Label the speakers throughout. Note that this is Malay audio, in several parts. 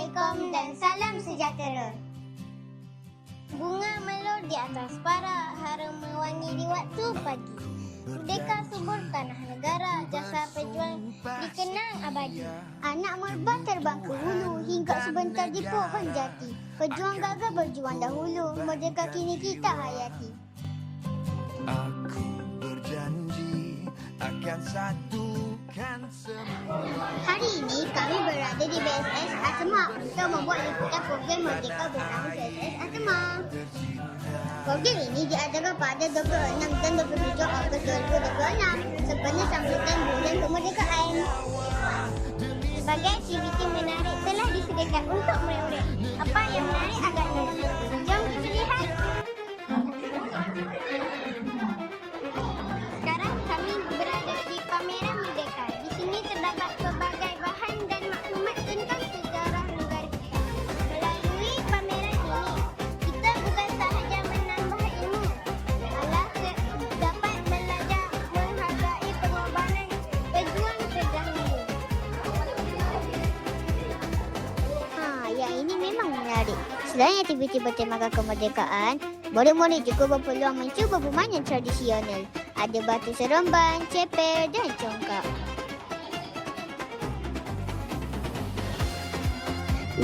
Speaker 1: Assalamualaikum dan salam sejahtera. Bunga melur di atas para, harum mewangi di waktu pagi. Merdeka subur tanah negara, jasa pejuang dikenang abadi. Anak merbah terbang ke hulu, hingga sebentar di pohon jati. Pejuang gagah berjuang dahulu, merdeka kini kita hayati.
Speaker 2: Aku berjanji akan satukan semua.
Speaker 1: Hari ini kami berada di BSS Asma untuk membuat liputan program Merdeka bersama BSS Asma. Program ini diadakan pada 26 dan 27 Ogos 2026 sempena sambutan Bulan Kemerdekaan. Sebagai aktiviti menarik telah disediakan untuk murid-murid. Apa yang menarik agaknya? Jom kita lihat. Sekarang kami berada di Pameran Merdeka. Di sini terdapat pelbagai bahan dan maklumat tentang sejarah negara kita. Melalui pameran ini, kita bukan sahaja menambah ilmu, malah dapat belajar menghargai pengorbanan pejuang terdahulu. Yang ini memang menarik. Selain aktiviti bertemakan kemerdekaan, murid-murid juga berpeluang mencuba permainan tradisional. Ada batu seremban, ceper dan congkak.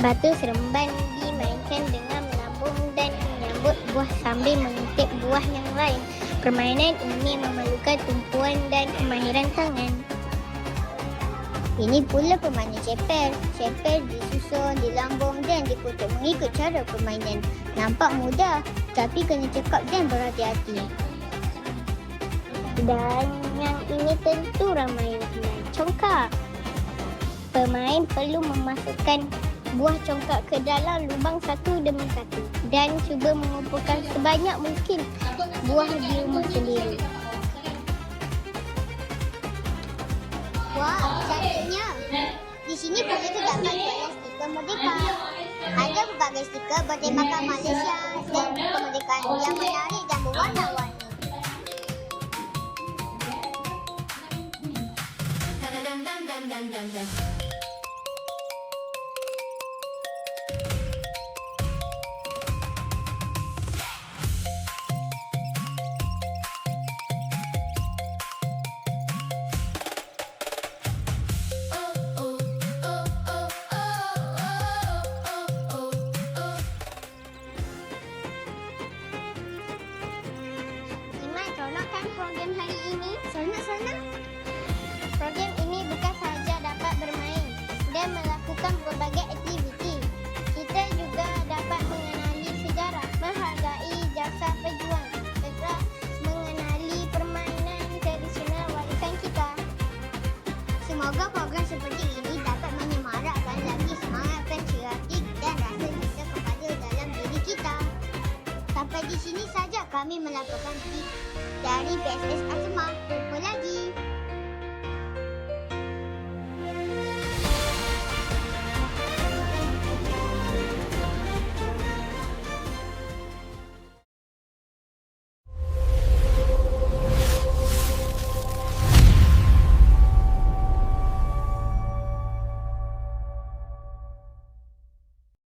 Speaker 1: Batu seremban dimainkan dengan melambung dan menyambut buah sambil mengintip buah yang lain. Permainan ini memerlukan tumpuan dan kemahiran tangan. Ini pula permainan ceper. Ceper disusun, dilambung dan diputar mengikut cara permainan. Nampak mudah tapi kena cekap dan berhati-hati. Dan yang ini tentu ramai main congkak. Pemain perlu memasukkan buah congkak ke dalam lubang satu demi satu dan cuba mengumpulkan sebanyak mungkin buah di rumah sendiri. Wah, cantiknya. Di sini boleh terdapat banyak stiker merdeka. Ada berbagai stiker bertemakan Malaysia dan kemerdekaan yang menarik dan berwarna-warni. Tolongkan program hari ini. Sana. Program ini bukan sahaja dapat bermain dan melakukan berbagai aktiviti. Kita juga dapat mengenali sejarah, menghargai jasa pejuang serta mengenali permainan tradisional warisan kita. Semoga program seperti ini dapat menyemarakkan lagi semangat patriotik dan rasa cinta kepada dalam diri kita. Sampai di sini saja kami melaporkan dari BSS Asma.